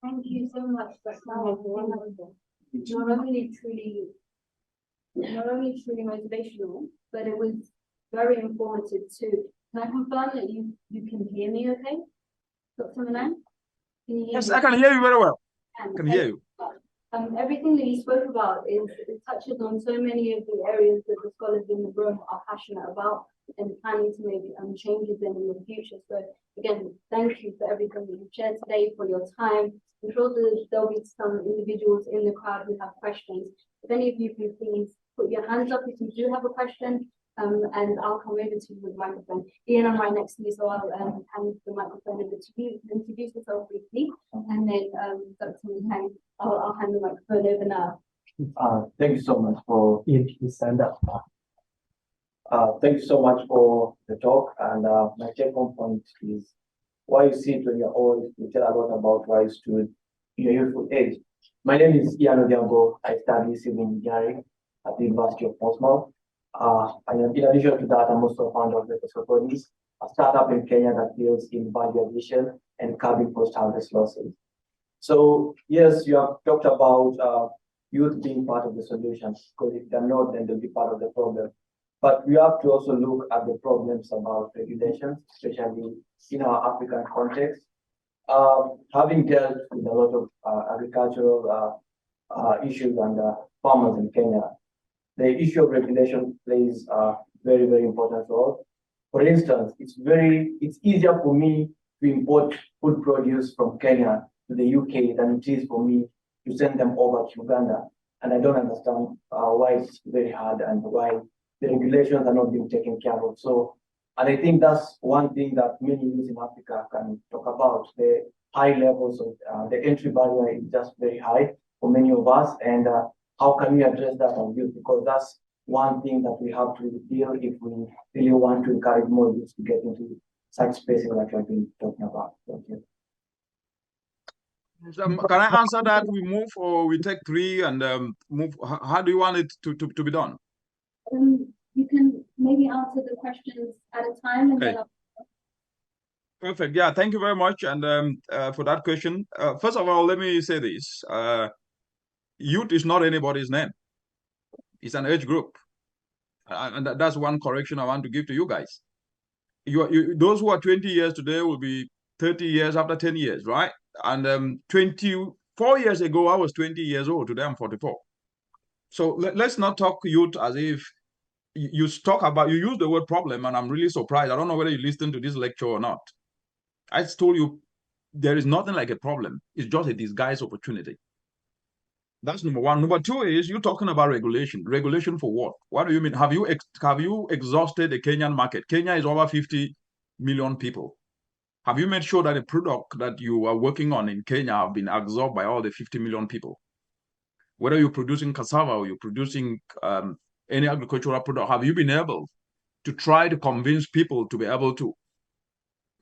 Thank you so much. That's wonderful. Not only truly motivational, but it was very informative too. Can I confirm that you can hear me okay? Dr. Manan? Can you hear Yes, me? I can hear you very well. I can hear you. Everything that you spoke about it touches on so many of the areas that the scholars in the room are passionate about and planning to make changes in the future. So again, thank you for everything that you've shared today, for your time. I'm sure there'll be some individuals in the crowd who have questions. If any of you can please put your hands up if you do have a question, and I'll come over to you with the microphone. Ian, I'm right next to you, so I'll hand the microphone over to you. Introduce yourself briefly, and then Dr. Mutang, I'll hand the microphone over now. Thank you so much for Ian, please stand up. thank you so much for the talk. And my take-home point is why you sit when you're old, you tell a lot about why you stood in your youthful age. My name is Ian Odiango. I study civil engineering at the University of Portsmouth. And in addition to that, I'm also founder of the a startup in Kenya that deals in value addition and curbing post-harvest losses. So yes, you have talked about youth being part of the solution, because if they're not, then they'll be part of the problem. But we have to also look at the problems about regulations, especially in our African context. Having dealt with a lot of agricultural issues and farmers in Kenya, the issue of regulation plays a very, very important role. For instance, it's easier for me to import food produce from Kenya to the UK than it is for me to send them over to Uganda. And I don't understand why it's very hard and why the regulations are not being taken care of. So, and I think that's one thing that many youth in Africa can talk about. The high levels of the entry barrier is just very high for many of us. And how can we address that on youth? Because that's one thing that we have to deal if we really want to encourage more youth to get into such spaces like I've been talking about. Thank you. Can I answer that? We move or we take three and move? How do you want it to be done? You can maybe answer the questions at a time. And then Perfect. Yeah, thank you very much. And for that question, first of all, let me say this. Youth is not anybody's name. It's an age group. And that's one correction I want to give to you guys. Those who are 20 years today will be 30 years after 10 years, right? And 24 years ago, I was 20 years old. Today, I'm 44. So let's not talk youth as if you use the word problem, and I'm really surprised. I don't know whether you listened to this lecture or not. I told you there is nothing like a problem. It's just a disguised opportunity. That's number one. Number two is you're talking about regulation. Regulation for what? What do you mean? Have you exhausted the Kenyan market? Kenya is over 50 million people. Have you made sure that the product that you are working on in Kenya have been absorbed by all the 50 million people? Whether you're producing cassava or you're producing any agricultural product, have you been able to try to convince people to be able to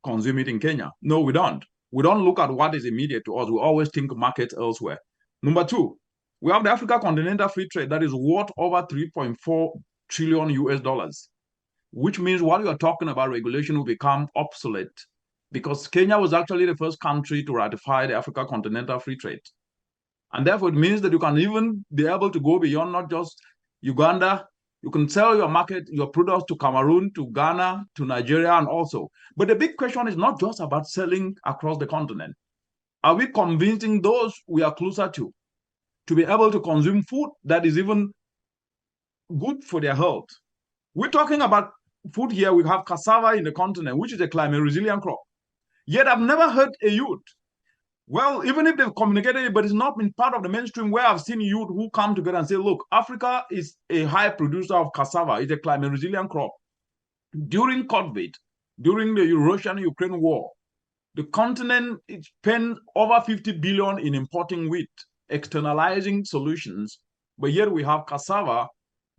consume it in Kenya? No, we don't. We don't look at what is immediate to us. We always think markets elsewhere. Number two, we have the Africa Continental Free Trade that is worth over 3.4 trillion US dollars, which means what you are talking about regulation will become obsolete because Kenya was actually the first country to ratify the Africa Continental Free Trade. And therefore, it means that you can even be able to go beyond not just Uganda. You can sell your products to Cameroon, to Ghana, to Nigeria, and also. But the big question is not just about selling across the continent. Are we convincing those we are closer to be able to consume food that is even good for their health? We're talking about food here. We have cassava in the continent, which is a climate resilient crop. Yet I've never heard a youth, well, even if they've communicated it, but it's not been part of the mainstream where I've seen youth who come together and say, look, Africa is a high producer of cassava. It's a climate resilient crop. During COVID, during the Russian-Ukraine war, the continent spent over 50 billion in importing wheat, externalizing solutions. But yet we have cassava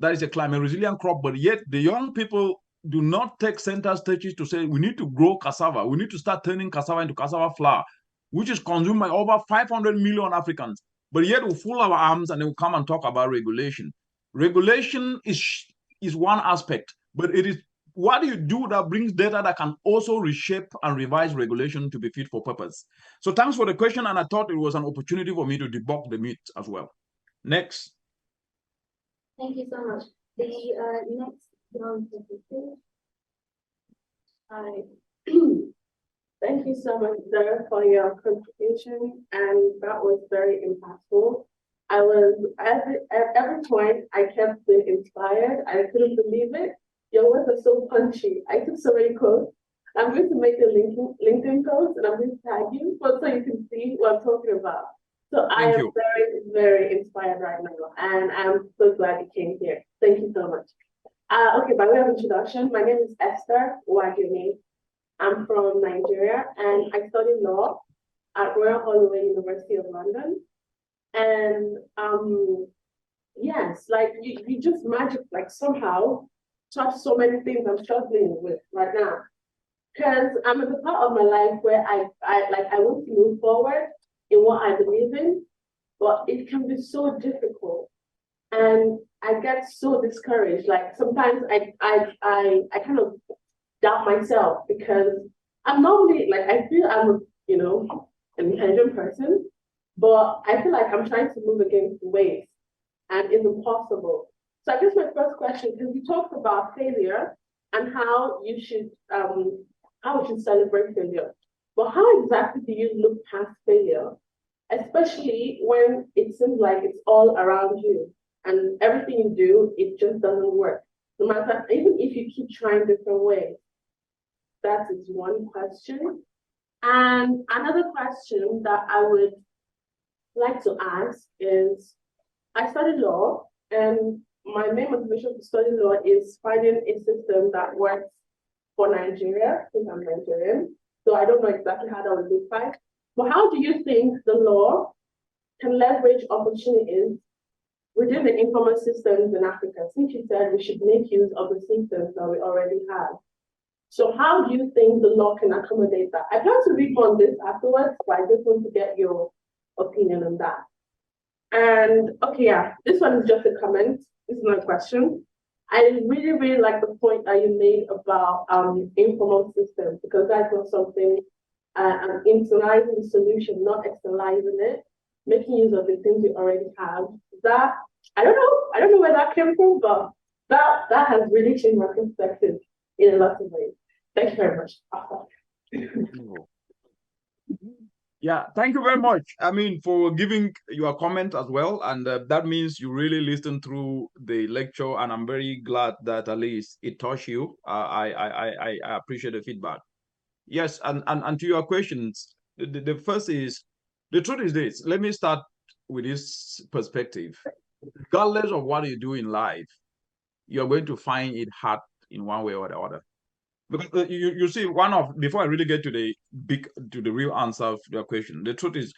that is a climate resilient crop, but yet the young people do not take center stages to say, we need to grow cassava. We need to start turning cassava into cassava flour, which is consumed by over 500 million Africans. But yet we fool our arms and then we come and talk about regulation. Regulation is one aspect, but it is what do you do that brings data that can also reshape and revise regulation to be fit for purpose? So thanks for the question, and I thought it was an opportunity for me to debunk the myth as well. Next. Thank you so much. The next round of the thing. Hi. Thank you so much, Zara, for your contribution, and that was very impactful. I was at every point I kept being inspired. I couldn't believe it. Your words are so punchy. I took so many quotes. I'm going to make a LinkedIn post, and I'm going to tag you so you can see what I'm talking about. So I am very, very inspired right now, and I'm so glad you came here. Thank you so much. Okay, by way of introduction, my name is Esther Waguni. I'm from Nigeria, and I studied law at Royal Holloway University of London. And yes, like you just magic, like somehow touch so many things I'm struggling with right now. Because I'm at the part of my life where I want to move forward in what I believe in, but it can be so difficult. And I get so discouraged. Like sometimes I kind of doubt myself because I'm normally like I feel I'm an intelligent person, but I feel like I'm trying to move against the waves and it's impossible. So I guess my first question, because you talked about failure and how we should celebrate failure. But how exactly do you look past failure, especially when it seems like it's all around you and everything you do, it just doesn't work. No matter, even if you keep trying different ways. That is one question. And another question that I would like to ask is, I studied law, and my main motivation to study law is finding a system that works for Nigeria, since I'm Nigerian. So I don't know exactly how that would look like. But how do you think the law can leverage opportunities within the informal systems in Africa? Since you said we should make use of the systems that we already have. So how do you think the law can accommodate that? I plan to read more on this afterwards, but I just want to get your opinion on that. And okay, yeah, this one is just a comment. This is not a question. I really, really like the point that you made about informal systems, because that's not something, internalizing the solution, not externalizing it, making use of the things we already have. That, I don't know where that came from, but that has really changed my perspective in a lot of ways. Thank you very much. Yeah, thank you very much. I mean, for giving your comment as well. And that means you really listened through the lecture, and I'm very glad that at least it touched you. I appreciate the feedback. Yes, and to your questions, the first is, the truth is this. Let me start with this perspective. Regardless of what you do in life, you're going to find it hard in one way or the other. Because you see, before I really get to the real answer of your question, the truth is,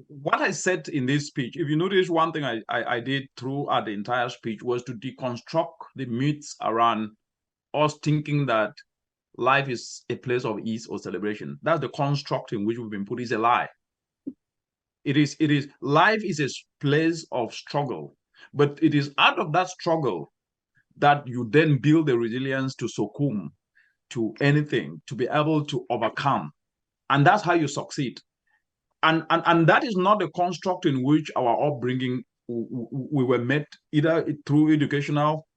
what I said in this speech, if you notice, one thing I did throughout the entire speech was to deconstruct the myths around us thinking that life is a place of ease or celebration. That's the construct in which we've been put. Is a lie. It is life is a place of struggle, but it is out of that struggle that you then build the resilience to succumb to anything, to be able to overcome. And that's how you succeed. And that is not the construct in which our upbringing, we were met either through educational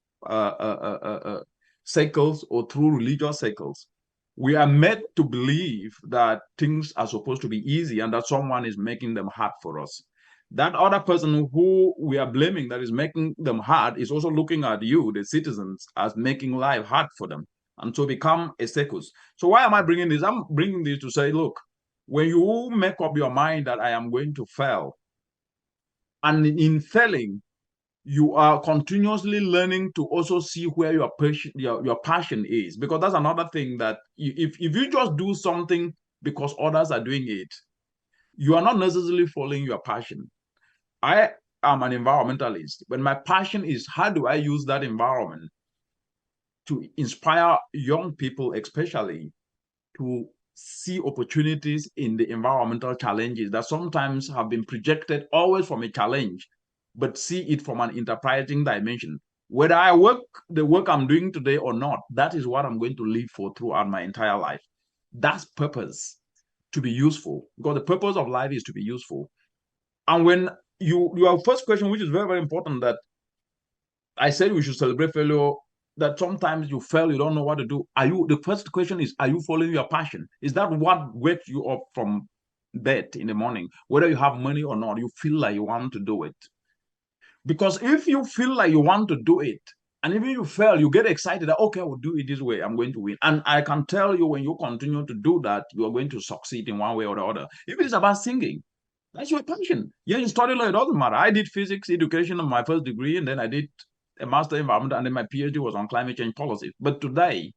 cycles or through religious cycles. We are meant to believe that things are supposed to be easy and that someone is making them hard for us. That other person who we are blaming that is making them hard is also looking at you, the citizens, as making life hard for them. And so become a circus. So why am I bringing this? I'm bringing this to say, look, when you make up your mind that I am going to fail, and in failing, you are continuously learning to also see where your passion is, because that's another thing that if you just do something because others are doing it, you are not necessarily following your passion. I am an environmentalist, but my passion is how do I use that environment to inspire young people, especially, to see opportunities in the environmental challenges that sometimes have been projected always from a challenge, but see it from an enterprising dimension. Whether I work the work I'm doing today or not, that is what I'm going to live for throughout my entire life. That's purpose, to be useful, because the purpose of life is to be useful. And when your first question, which is very, very important, that I said we should celebrate failure, that sometimes you fail, you don't know what to do. The first question is, are you following your passion? Is that what wakes you up from bed in the morning? Whether you have money or not, you feel like you want to do it. Because if you feel like you want to do it, and even you fail, you get excited that, okay, I will do it this way, I'm going to win. And I can tell you, when you continue to do that, you are going to succeed in one way or the other. If it is about singing, that's your passion. Yeah, you study law, it doesn't matter. I did physics education on my first degree, and then I did a master in environment, and then my PhD was on climate change policy. But today,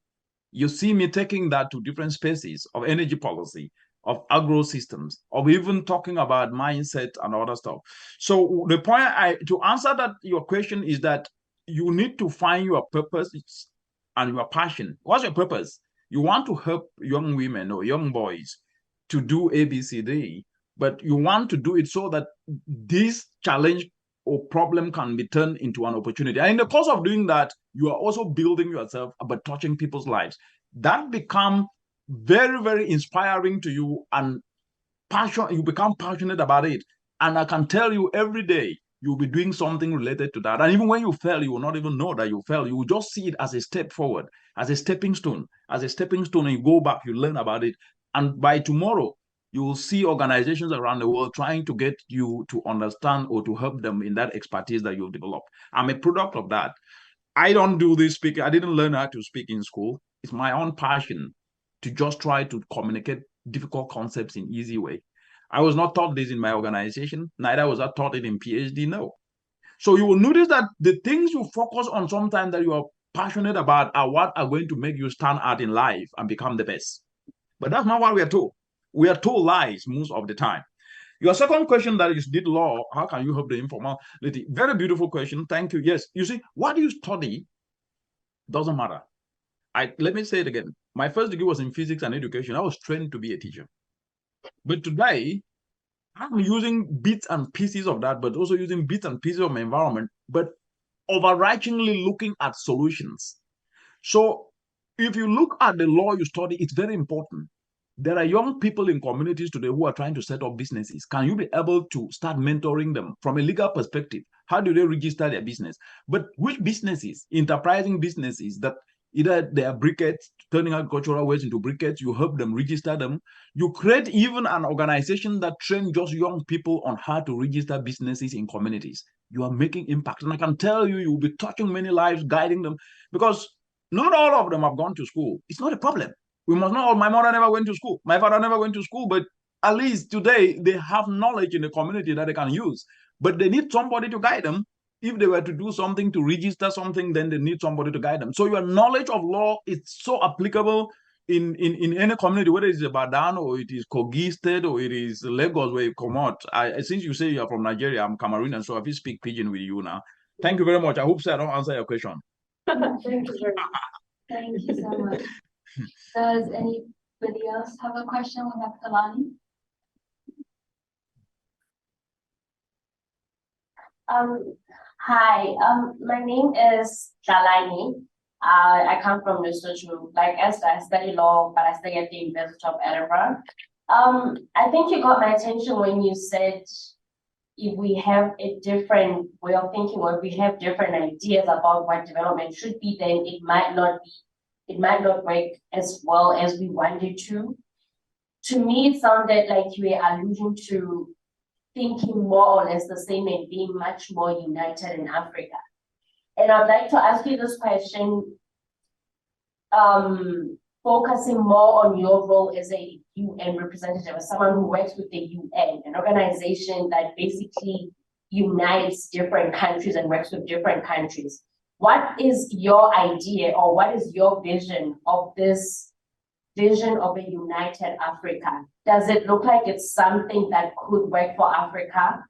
you see me taking that to different spaces of energy policy, of agro systems, of even talking about mindset and other stuff. So the point to answer that your question is that you need to find your purpose and your passion. What's your purpose? You want to help young women or young boys to do ABCD, but you want to do it so that this challenge or problem can be turned into an opportunity. And in the course of doing that, you are also building yourself by touching people's lives. That become very, very inspiring to you, and you become passionate about it. And I can tell you, every day you'll be doing something related to that. And even when you fail, you will not even know that you fail. You will just see it as a step forward, as a stepping stone, and you go back, you learn about it. And by tomorrow, you will see organizations around the world trying to get you to understand or to help them in that expertise that you've developed. I'm a product of that. I don't do this speaking. I didn't learn how to speak in school. It's my own passion to just try to communicate difficult concepts in easy way. I was not taught this in my organization. Neither was I taught it in PhD. No. So you will notice that the things you focus on sometimes that you are passionate about are what are going to make you stand out in life and become the best. But that's not what we are told. We are told lies most of the time. Your second question, that is, did law, how can you help the informality? Very beautiful question. Thank you. Yes. You see, what you study doesn't matter. Let me say it again. My first degree was in physics and education. I was trained to be a teacher. But today, I'm using bits and pieces of that, but also using bits and pieces of my environment, but overarchingly looking at solutions. So if you look at the law you study, it's very important. There are young people in communities today who are trying to set up businesses. Can you be able to start mentoring them from a legal perspective? How do they register their business? But which businesses, enterprising businesses that either they are briquettes, turning agricultural waste into briquettes, you help them register them. You create even an organization that trains just young people on how to register businesses in communities. You are making impact. And I can tell you, you'll be touching many lives, guiding them, because not all of them have gone to school. It's not a problem. We must not. My mother never went to school. My father never went to school, but at least today they have knowledge in the community that they can use. But they need somebody to guide them. If they were to do something, to register something, then they need somebody to guide them. So your knowledge of law is so applicable in any community, whether it's Ibadan or it is Kogi State or it is Lagos where you come out. Since you say you're from Nigeria, I'm Cameroonian, so I will speak pidgin with you now. Thank you very much. I hope so I don't answer your question. Thank you very much. Thank you so much. Does anybody else have a question? We have Kalani. Hi, my name is Shalini. I come from Lesotho. Like Esther, I study law, but I study at the University of Edinburgh. I think you got my attention when you said if we have a different way of thinking, or if we have different ideas about what development should be, then it might not work as well as we want it to. To me, it sounded like you were alluding to thinking more or less the same and being much more united in Africa. And I'd like to ask you this question, focusing more on your role as a UN representative, as someone who works with the UN, an organization that basically unites different countries and works with different countries. What is your idea, or what is your vision of this vision of a united Africa? Does it look like it's something that could work for Africa?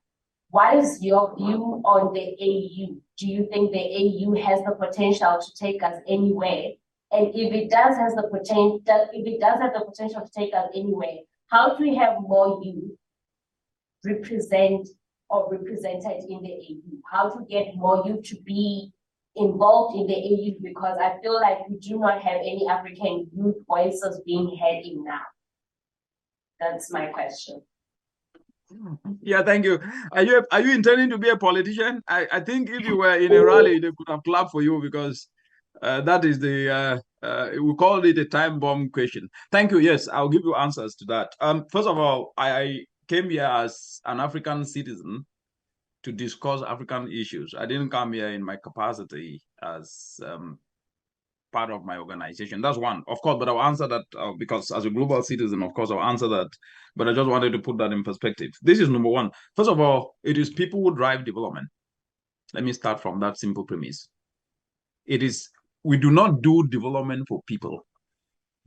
What is your view on the AU? Do you think the AU has the potential to take us anywhere? And if it does have the potential to take us anywhere, how do we have more youth represented in the AU? How to get more youth to be involved in the AU because I feel like we do not have any African youth voices being heard enough. That's my question. Yeah, thank you. Are you intending to be a politician? I think if you were in a rally, they could have clapped for you because that is the we call it a time bomb question. Thank you. Yes, I'll give you answers to that. First of all, I came here as an African citizen to discuss African issues. I didn't come here in my capacity as part of my organization. That's one, of course, but I'll answer that because as a global citizen, of course, I'll answer that. But I just wanted to put that in perspective. This is number one. First of all, it is people who drive development. Let me start from that simple premise. It is, we do not do development for people.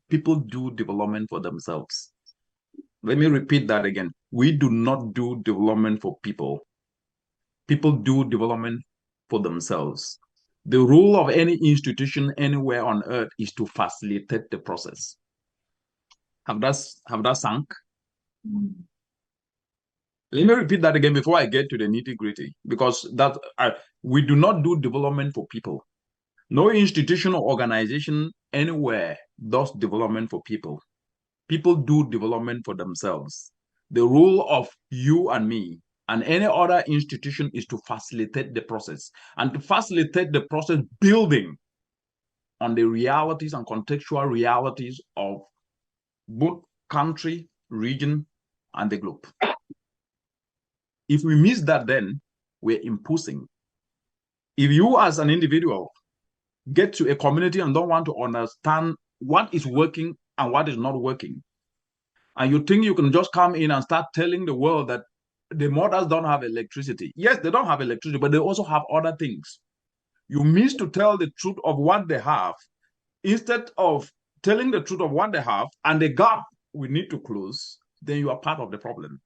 People do development for themselves. Let me repeat that again. We do not do development for people. People do development for themselves. The role of any institution anywhere on earth is to facilitate the process. Have that sunk? Let me repeat that again before I get to the nitty-gritty, because that we do not do development for people. No institution or organization anywhere does development for people. People do development for themselves. The role of you and me and any other institution is to facilitate the process, and to facilitate the process building on the realities and contextual realities of both country, region, and the globe. If we miss that, then we're imposing. If you as an individual get to a community and don't want to understand what is working and what is not working, and you think you can just come in and start telling the world that the mothers don't have electricity. Yes, they don't have electricity, but they also have other things. You miss to tell the truth of what they have instead of telling the truth of what they have and the gap we need to close, then you are part of the problem.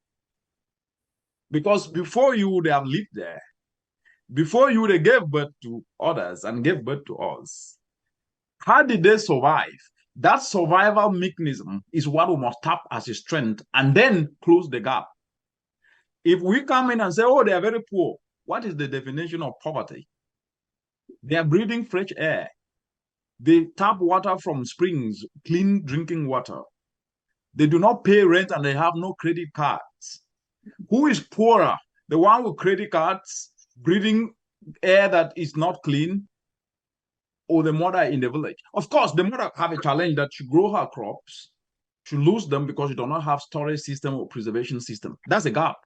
Because before you would have lived there, before you would have gave birth to others and gave birth to us, how did they survive? That survival mechanism is what we must tap as a strength and then close the gap. If we come in and say, oh, they are very poor, what is the definition of poverty? They are breathing fresh air. They tap water from springs, clean drinking water. They do not pay rent and they have no credit cards. Who is poorer? The one with credit cards, breathing air that is not clean, or the mother in the village? Of course, the mother have a challenge that she grow her crops, she lose them because she does not have storage system or preservation system. That's a gap.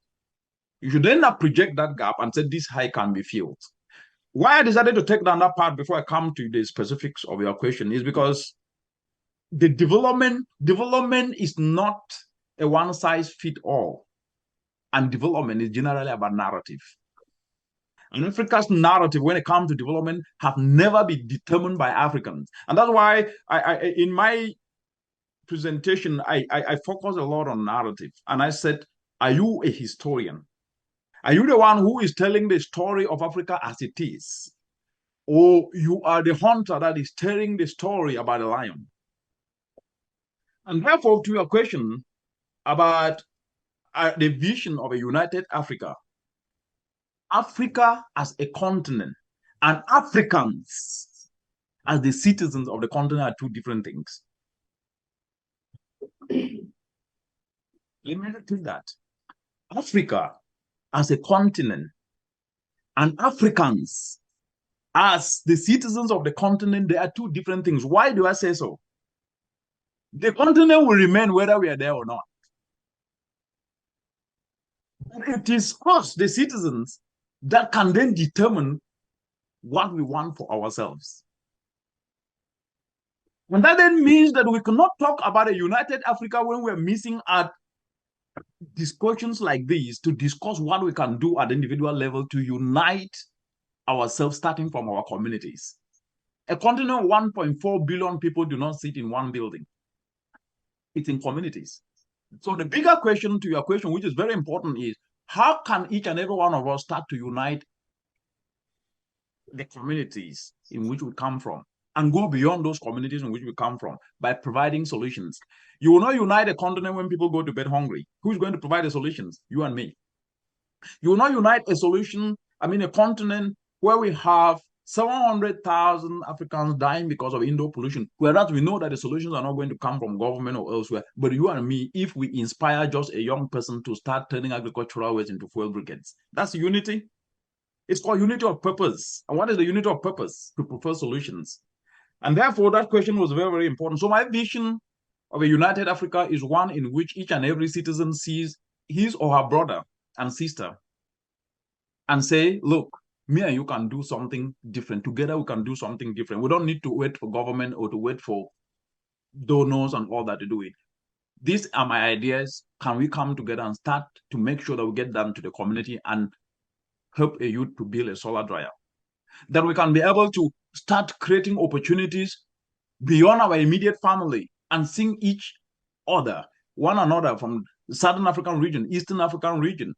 You should then not project that gap and say this high can be filled. Why I decided to take down that part before I come to the specifics of your question is because the development is not a one-size-fits-all. And development is generally about narrative. And Africa's narrative when it comes to development have never been determined by Africans. And that's why I in my presentation, I focus a lot on narrative. And I said, are you a historian? Are you the one who is telling the story of Africa as it is? Or you are the hunter that is telling the story about the lion? And therefore, to your question about the vision of a united Africa, Africa as a continent and Africans as the citizens of the continent are two different things. Let me repeat that. Africa as a continent and Africans as the citizens of the continent, they are two different things. Why do I say so? The continent will remain whether we are there or not. It is us, the citizens, that can then determine what we want for ourselves. And that then means that we cannot talk about a united Africa when we're missing at discussions like these to discuss what we can do at the individual level to unite ourselves, starting from our communities. A continent of 1.4 billion people do not sit in one building. It's in communities. So the bigger question to your question, which is very important, is how can each and every one of us start to unite the communities in which we come from and go beyond those communities in which we come from by providing solutions? You will not unite a continent when people go to bed hungry. Who's going to provide the solutions? You and me. You will not unite a continent where we have 700,000 Africans dying because of indoor pollution. Whereas we know that the solutions are not going to come from government or elsewhere. But you and me, if we inspire just a young person to start turning agricultural waste into fuel briquettes, that's unity. It's called unity of purpose. And what is the unity of purpose? To prefer solutions. And therefore, that question was very, very important. So my vision of a united Africa is one in which each and every citizen sees his or her brother and sister and say, look, me and you can do something different. Together, we can do something different. We don't need to wait for government or to wait for donors and all that to do it. These are my ideas. Can we come together and start to make sure that we get them to the community and help a youth to build a solar dryer? That we can be able to start creating opportunities beyond our immediate family and seeing each other, one another from the Southern African region, Eastern African region,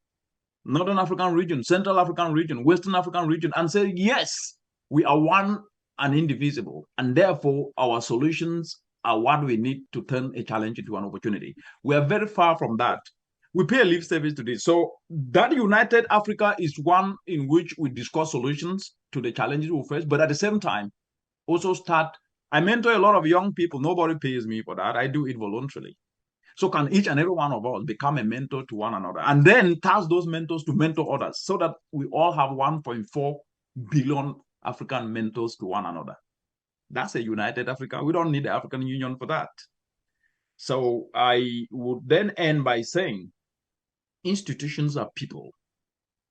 Northern African region, Central African region, Western African region, and say, yes, we are one and indivisible. And therefore, our solutions are what we need to turn a challenge into an opportunity. We are very far from that. We pay a lip service to this. So that united Africa is one in which we discuss solutions to the challenges we face, but at the same time, also start. I mentor a lot of young people. Nobody pays me for that. I do it voluntarily. So can each and every one of us become a mentor to one another and then task those mentors to mentor others so that we all have 1.4 billion African mentors to one another. That's a united Africa. We don't need the African Union for that. So I would then end by saying institutions are people.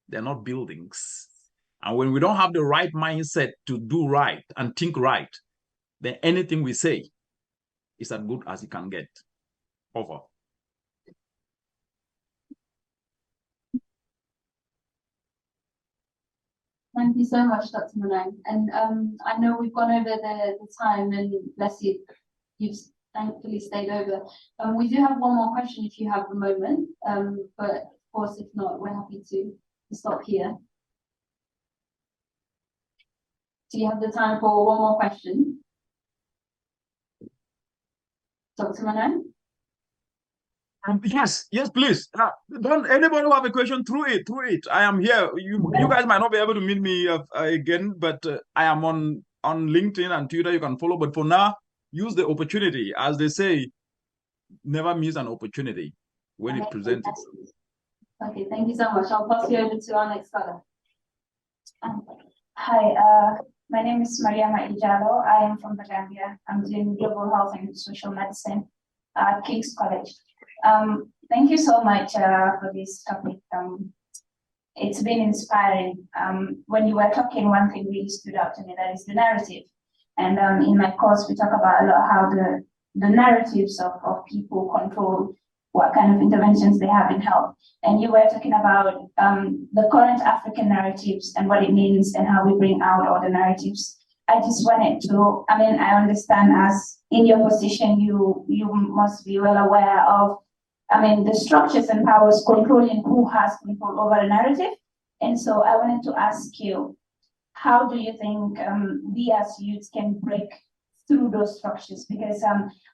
They're not buildings. And when we don't have the right mindset to do right and think right, then anything we say is as good as it can get. Over. Thank you so much, Dr. Manang. And I know we've gone over the time, and bless you, you've thankfully stayed over. We do have one more question if you have a moment, but of course, if not, we're happy to stop here. Do you have the time for one more question? Dr. Manang? Yes, please. Don't anybody who have a question through it. I am here. You guys might not be able to meet me again, but I am on LinkedIn and Twitter. You can follow. But for now, use the opportunity, as they say. Never miss an opportunity when it presents itself. Okay, thank you so much. I'll pass you over to our next speaker. Hi, my name is Maria Ijalo. I am from the Gambia. I'm doing global health and social medicine at King's College. Thank you so much for this topic. It's been inspiring. When you were talking, one thing really stood out to me, that is the narrative. And in my course, we talk about a lot how the narratives of people control what kind of interventions they have in health. And you were talking about the current African narratives and what it means and how we bring out all the narratives. I just wanted to, I understand as in your position, you must be well aware of, the structures and powers controlling who has control over the narrative. And so I wanted to ask you, how do you think we as youths can break through those structures? Because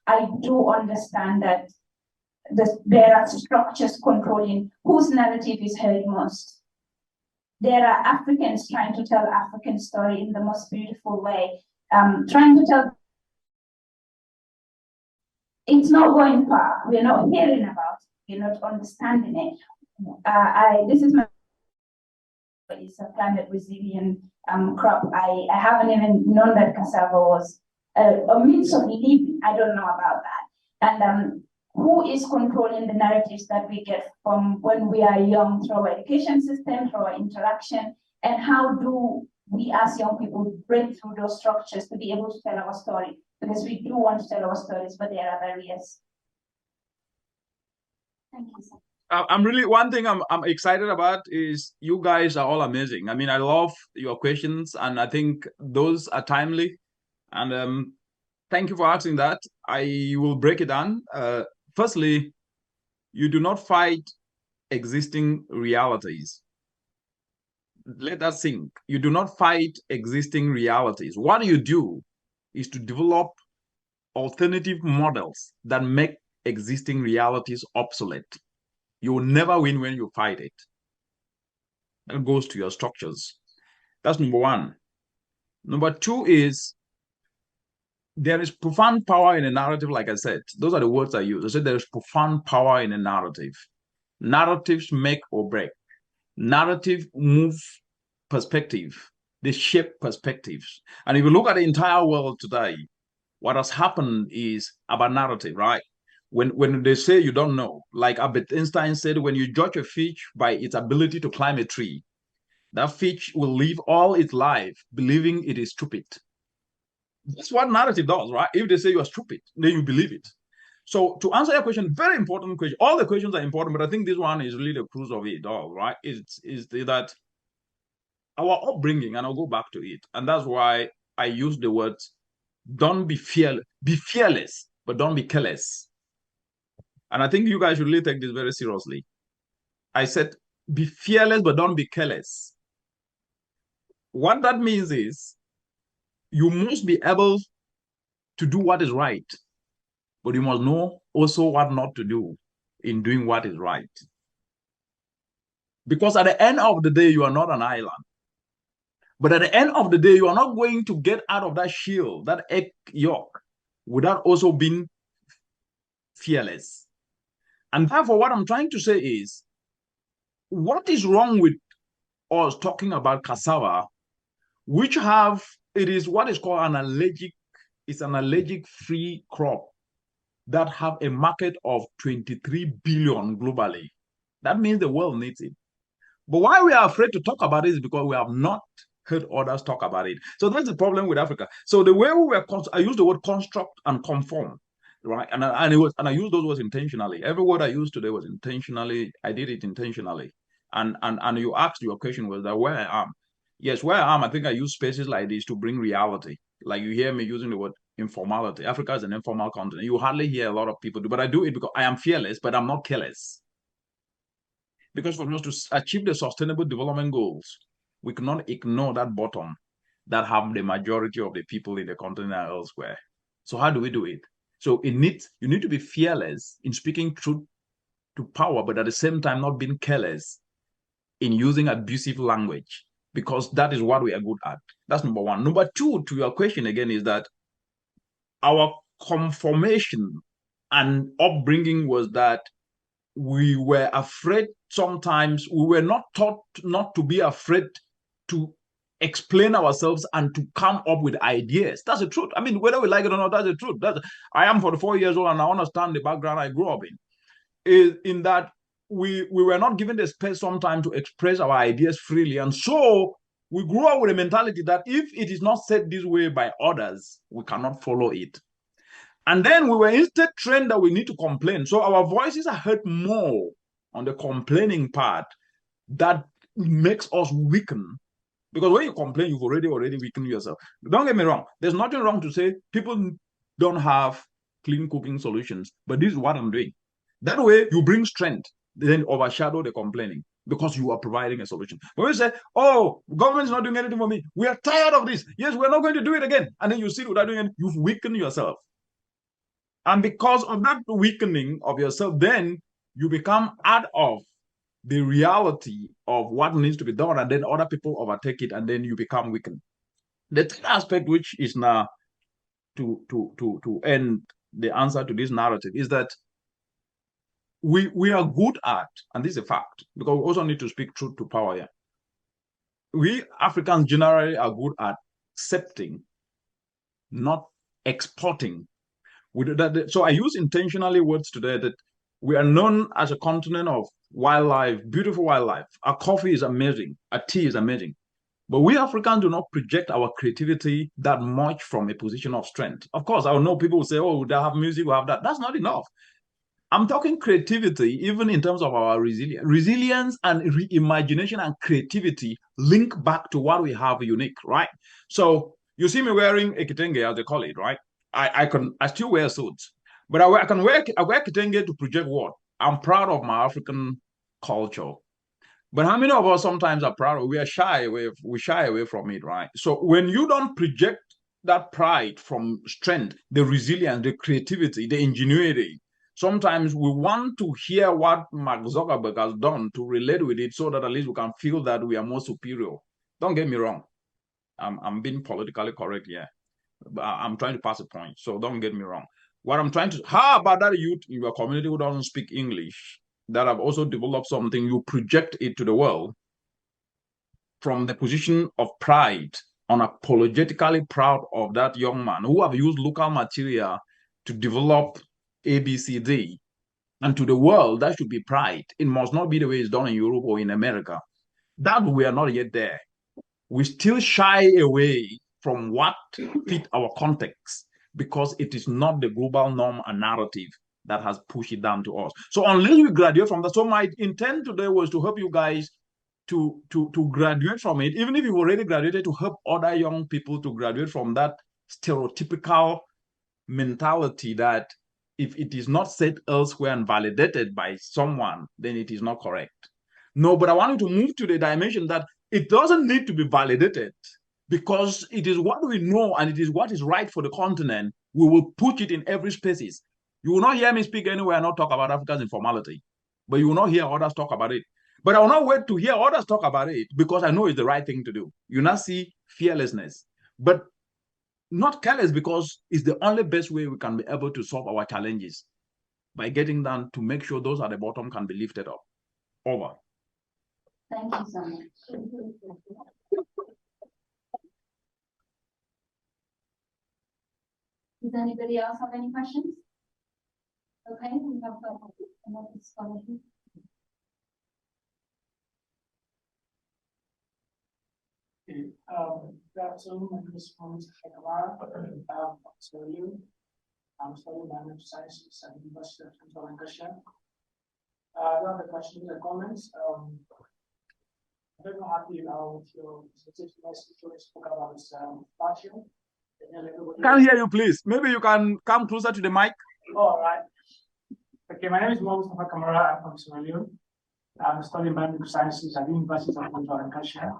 I do understand that there are structures controlling whose narrative is heard most. There are Africans trying to tell African story in the most beautiful way, trying to tell. It's not going far. We're not hearing about it. We're not understanding it. This is my. It's a climate resilient crop. I haven't even known that cassava was a means of living. I don't know about that. And who is controlling the narratives that we get from when we are young through our education system, through our interaction, and how do we as young people break through those structures to be able to tell our story? Because we do want to tell our stories, but there are barriers. Thank you, sir. I'm really, one thing I'm excited about is you guys are all amazing. I love your questions, and I think those are timely. And thank you for asking that. I will break it down. Firstly, you do not fight existing realities. Let that sink. You do not fight existing realities. What you do is to develop alternative models that make existing realities obsolete. You will never win when you fight it. That goes to your structures. That's number one. Number two is there is profound power in a narrative, like I said. Those are the words I use. I said there is profound power in a narrative. Narratives make or break. Narrative move perspective. They shape perspectives. And if you look at the entire world today, what has happened is about narrative, right? When they say you don't know, like Albert Einstein said, when you judge a fish by its ability to climb a tree, that fish will live all its life believing it is stupid. That's what narrative does, right? If they say you are stupid, then you believe it. So to answer your question, very important question. All the questions are important, but I think this one is really the cruise of it all, right? Is that our upbringing, and I'll go back to it. And that's why I use the words, don't be fearless, but don't be careless. And I think you guys should really take this very seriously. I said, be fearless, but don't be careless. What that means is you must be able to do what is right, but you must know also what not to do in doing what is right. Because at the end of the day, you are not an island. But at the end of the day, you are not going to get out of that shield, that egg yolk, without also being fearless. And therefore, what I'm trying to say is, what is wrong with us talking about cassava, which it is what is called an allergic-free crop that have a market of 23 billion globally. That means the world needs it. But why we are afraid to talk about it is because we have not heard others talk about it. So that's the problem with Africa. So the way we were, I use the word construct and conform, right? And I use those words intentionally. Every word I used today was intentionally. I did it intentionally. And you asked your question was that where I am. Yes, where I am, I think I use spaces like this to bring reality. Like you hear me using the word informality. Africa is an informal continent. You hardly hear a lot of people do, but I do it because I am fearless, but I'm not careless. Because for us to achieve the sustainable development goals, we cannot ignore that bottom that have the majority of the people in the continent and elsewhere. So how do we do it? So you need to be fearless in speaking truth to power, but at the same time not being careless in using abusive language, because that is what we are good at. That's number one. Number two, to your question again, is that our conformation and upbringing was that we were afraid sometimes. We were not taught not to be afraid to explain ourselves and to come up with ideas. That's the truth. I mean, whether we like it or not, that's the truth. I am 44 years old and I understand the background I grew up in that we were not given the space sometimes to express our ideas freely. And so we grew up with a mentality that if it is not said this way by others, we cannot follow it. And then we were instead trained that we need to complain. So our voices are heard more on the complaining part. That makes us weaken. Because when you complain, you've already weakened yourself. Don't get me wrong. There's nothing wrong to say people don't have clean cooking solutions, but this is what I'm doing. That way, you bring strength, then overshadow the complaining because you are providing a solution. When we say, oh, government is not doing anything for me, we are tired of this. Yes, we're not going to do it again. And then you sit without doing it, you've weakened yourself. And because of that weakening of yourself, then you become out of the reality of what needs to be done, and then other people overtake it, and then you become weakened. The third aspect, which is now to end the answer to this narrative, is that we are good at, and this is a fact, because we also need to speak truth to power here. We Africans generally are good at accepting, not exporting. So I use intentionally words today that we are known as a continent of wildlife, beautiful wildlife. Our coffee is amazing. Our tea is amazing. But we Africans do not project our creativity that much from a position of strength. Of course, I know people will say, oh, they have music, we have that. That's not enough. I'm talking creativity, even in terms of our resilience and reimagination and creativity link back to what we have unique, right? So you see me wearing a kitenge, as they call it, right? I still wear suits, but I wear kitenge to project what? I'm proud of my African culture. But how many of us sometimes are proud of? We shy away from it, right? So when you don't project that pride from strength, the resilience, the creativity, the ingenuity, sometimes we want to hear what Mark Zuckerberg has done to relate with it so that at least we can feel that we are more superior. Don't get me wrong. I'm being politically correct here. I'm trying to pass a point, so don't get me wrong. What I'm trying to, how about that youth in your community who doesn't speak English, that have also developed something, you project it to the world from the position of pride, unapologetically proud of that young man who have used local material to develop ABCD. And to the world, that should be pride. It must not be the way it's done in Europe or in America. That we are not yet there. We still shy away from what fit our context because it is not the global norm and narrative that has pushed it down to us. So unless we graduate from that, so my intent today was to help you guys to graduate from it, even if you've already graduated, to help other young people to graduate from that stereotypical mentality that if it is not said elsewhere and validated by someone, then it is not correct. No, but I want you to move to the dimension that it doesn't need to be validated because it is what we know and it is what is right for the continent. We will put it in every species. You will not hear me speak anywhere and not talk about Africa's informality, but you will not hear others talk about it. But I will not wait to hear others talk about it because I know it's the right thing to do. You now see fearlessness, but not careless because it's the only best way we can be able to solve our challenges by getting down to make sure those at the bottom can be lifted up. Over. Thank you so much. Does anybody else have any questions? Okay, we have another scholarship. Good afternoon, my name is Mohamed Kamara. I'm studying biomedical sciences at the University of Central Lancashire. I don't have a question or comments. I'm very happy with your presentation. You spoke about fashion. Can't hear you, please. Maybe you can come closer to the mic. All right. Okay, my name is Mohamed Kamara. I'm from Sierra Leone. I'm studying biomedical sciences at the University of Central Lancashire.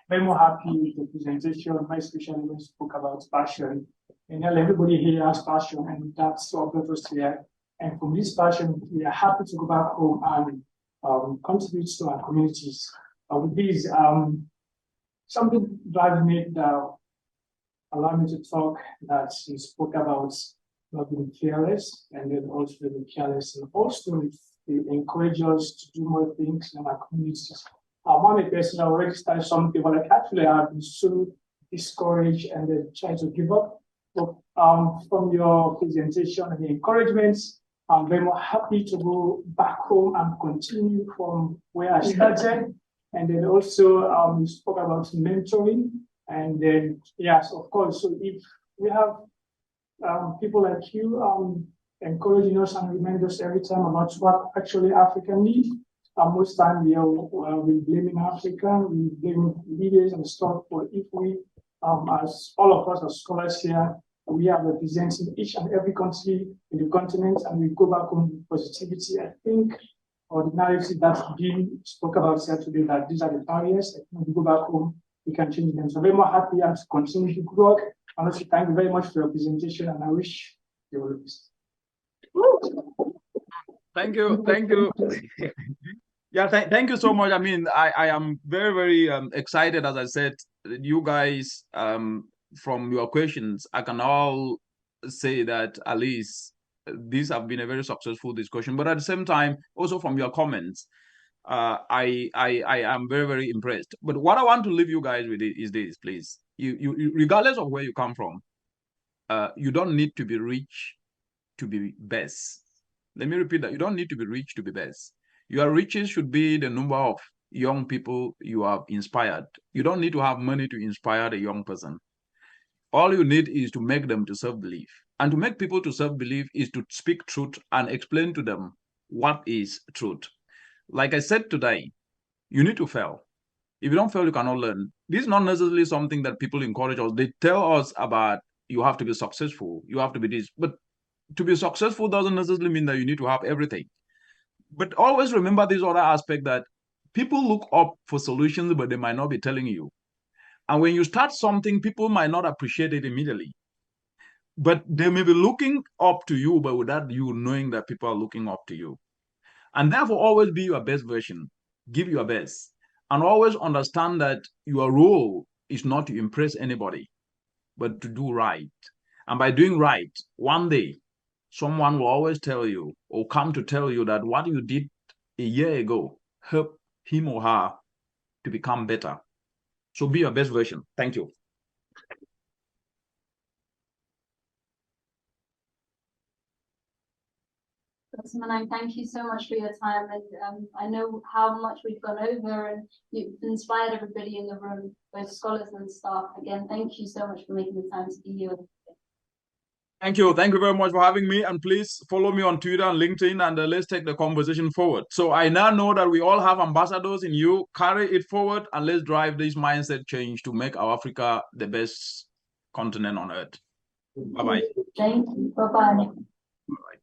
Very more happy with the presentation, my especially when you spoke about passion. And everybody here has passion, and that's what brought us here. And from this passion, we are happy to go back home and contribute to our communities. With this, something driving me that allowed me to talk that you spoke about not being careless, and then also being careless, and also encourage us to do more things in our communities. One person already started something, but like actually I've been so discouraged and then trying to give up. But from your presentation and the encouragements, I'm very much happy to go back home and continue from where I started. And then also you spoke about mentoring. And then yes, of course. So if we have people like you encouraging us and remind us every time about what actually Africa needs. Most time we blaming Africa, we blame leaders and stuff. But if we, as all of us as scholars here, we are representing each and every country in the continent, and we go back on with positivity. I think, or the narrative that's being spoke about here today, that these are the barriers. I think we go back home, we can change them. So very much happy and to continue to work. And also thank you very much for your presentation, and I wish you all the best. Thank you. Thank you. Yeah, thank you so much. I mean, I am very, very excited. As I said, you guys, from your questions, I can all say that at least these have been a very successful discussion. But at the same time, also from your comments, I am very, very impressed. But what I want to leave you guys with is this, please. You regardless of where you come from, you don't need to be rich to be best. Let me repeat that. You don't need to be rich to be best. Your riches should be the number of young people you have inspired. You don't need to have money to inspire the young person. All you need is to make them to self-believe. And to make people to self-believe is to speak truth and explain to them what is truth. Like I said today, you need to fail. If you don't fail, you cannot learn. This is not necessarily something that people encourage us. They tell us about you have to be successful, you have to be this. But to be successful doesn't necessarily mean that you need to have everything. But always remember this other aspect that people look up for solutions, but they might not be telling you. And when you start something, people might not appreciate it immediately. But they may be looking up to you, but without you knowing that people are looking up to you. And therefore, always be your best version. Give your best. And always understand that your role is not to impress anybody, but to do right. And by doing right, one day, someone will always tell you or come to tell you that what you did a year ago helped him or her to become better. So be your best version. Thank you. Dr. Manang, thank you so much for your time, and I know how much we've gone over, and you've inspired everybody in the room, both scholars and staff. Again, thank you so much for making the time to be here. Thank you. Thank you very much for having me. And please follow me on Twitter and LinkedIn, and let's take the conversation forward. So I now know that we all have ambassadors in you. Carry it forward, and let's drive this mindset change to make our Africa the best continent on earth. Bye-bye. Thank you. Bye-bye. Bye-bye.